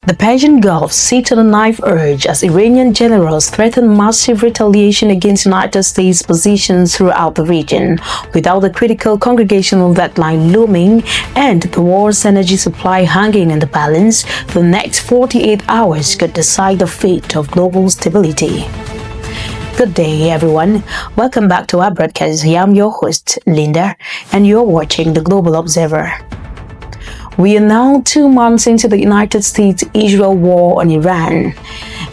The Persian Gulf sits on a knife edge as Iranian generals threaten massive retaliation against United States positions throughout the region, without the critical congregational deadline looming and the war's energy supply hanging in the balance. The next 48 hours could decide the fate of global stability. Good day, everyone. Welcome back to our broadcast. I am your host, Linda, and you're watching The Global Observer. We are now 2 months into the United States-Israel war on Iran,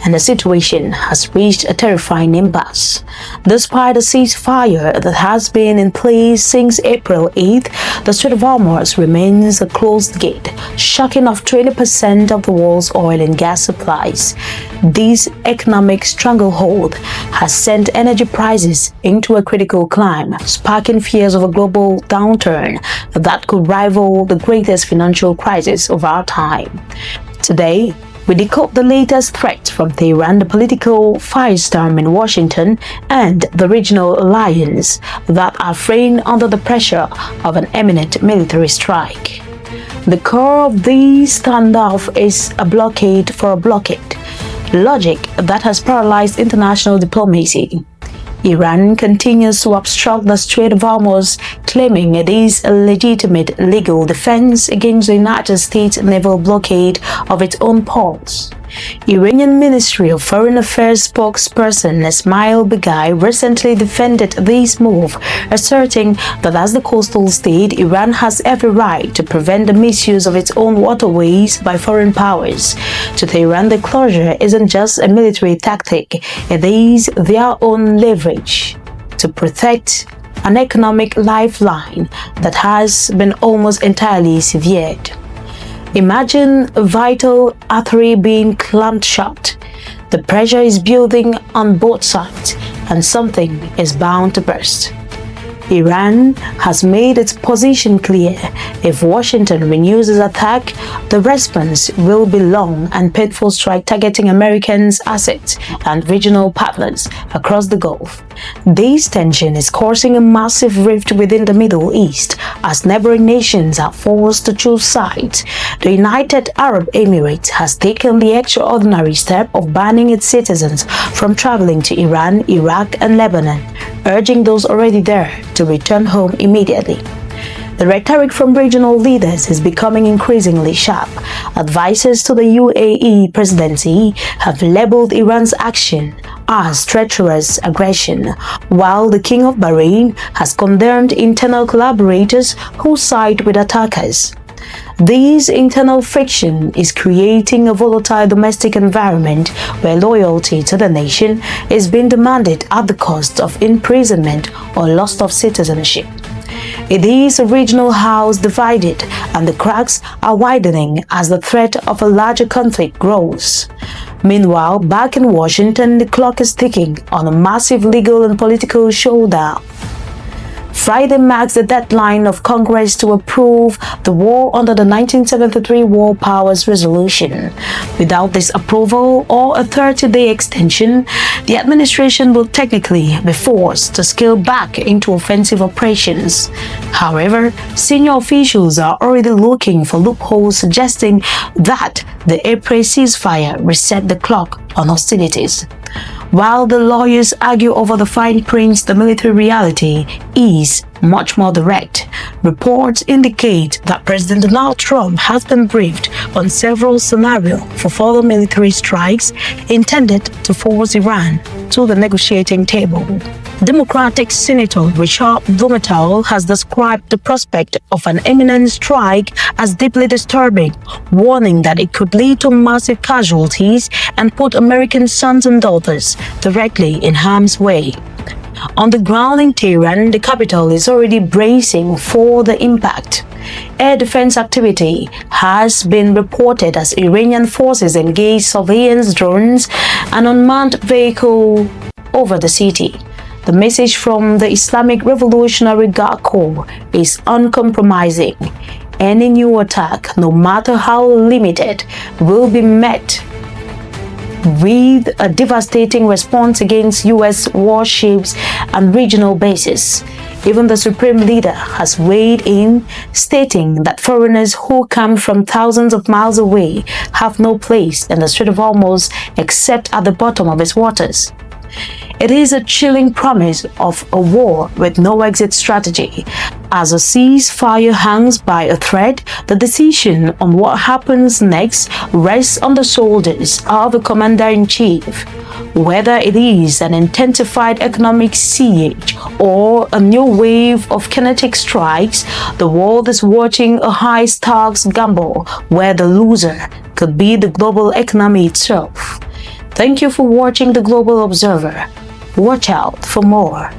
and the situation has reached a terrifying impasse. Despite a ceasefire that has been in place since April 8th, the Strait of Hormuz remains a closed gate, shutting off 20% of the world's oil and gas supplies. This economic stranglehold has sent energy prices into a critical climb, sparking fears of a global downturn that could rival the greatest financial crisis of our time. Today, we decode the latest threats from Tehran, the political firestorm in Washington, and the regional alliance that are fraying under the pressure of an imminent military strike. The core of this standoff is a blockade for a blockade, logic that has paralyzed international diplomacy. Iran continues to obstruct the Strait of Hormuz, claiming it is a legitimate legal defense against the United States naval blockade of its own ports. Iranian Ministry of Foreign Affairs spokesperson Esmaeil Baghaei recently defended this move, asserting that as the coastal state, Iran has every right to prevent the misuse of its own waterways by foreign powers. To Tehran, the closure isn't just a military tactic, it is their own leverage to protect an economic lifeline that has been almost entirely severed. Imagine a vital artery being clamped shut. The pressure is building on both sides, and something is bound to burst. Iran has made its position clear. If Washington renews its attack, the response will be long and painful strike targeting Americans' assets and regional partners across the Gulf. This tension is causing a massive rift within the Middle East as neighboring nations are forced to choose sides. The United Arab Emirates has taken the extraordinary step of banning its citizens from traveling to Iran, Iraq, and Lebanon, urging those already there to return home immediately. The rhetoric from regional leaders is becoming increasingly sharp. Advisors to the UAE presidency have labeled Iran's action as treacherous aggression, while the King of Bahrain has condemned internal collaborators who side with attackers. This internal friction is creating a volatile domestic environment where loyalty to the nation is being demanded at the cost of imprisonment or loss of citizenship. It is a regional house divided, and the cracks are widening as the threat of a larger conflict grows. Meanwhile, back in Washington, the clock is ticking on a massive legal and political showdown. Friday marks the deadline of Congress to approve the war under the 1973 War Powers Resolution. Without this approval or a 30-day extension, the administration will technically be forced to scale back into offensive operations. However, senior officials are already looking for loopholes, suggesting that the April ceasefire reset the clock on hostilities. While the lawyers argue over the fine print, the military reality is much more direct. Reports indicate that President Donald Trump has been briefed on several scenarios for further military strikes intended to force Iran to the negotiating table. Democratic Senator Richard Blumenthal has described the prospect of an imminent strike as deeply disturbing, warning that it could lead to massive casualties and put American sons and daughters directly in harm's way. On the ground in Tehran, the capital is already bracing for the impact. Air defense activity has been reported as Iranian forces engage surveillance drones and unmanned vehicles over the city. The message from the Islamic Revolutionary Guard Corps is uncompromising. Any new attack, no matter how limited, will be met with a devastating response against U.S. warships and regional bases. Even the Supreme Leader has weighed in, stating that foreigners who come from thousands of miles away have no place in the Strait of Hormuz except at the bottom of its waters. It is a chilling promise of a war with no exit strategy. As a ceasefire hangs by a thread, the decision on what happens next rests on the shoulders of the commander-in-chief. Whether it is an intensified economic siege or a new wave of kinetic strikes, the world is watching a high-stakes gamble where the loser could be the global economy itself. Thank you for watching The Global Observer. Watch out for more.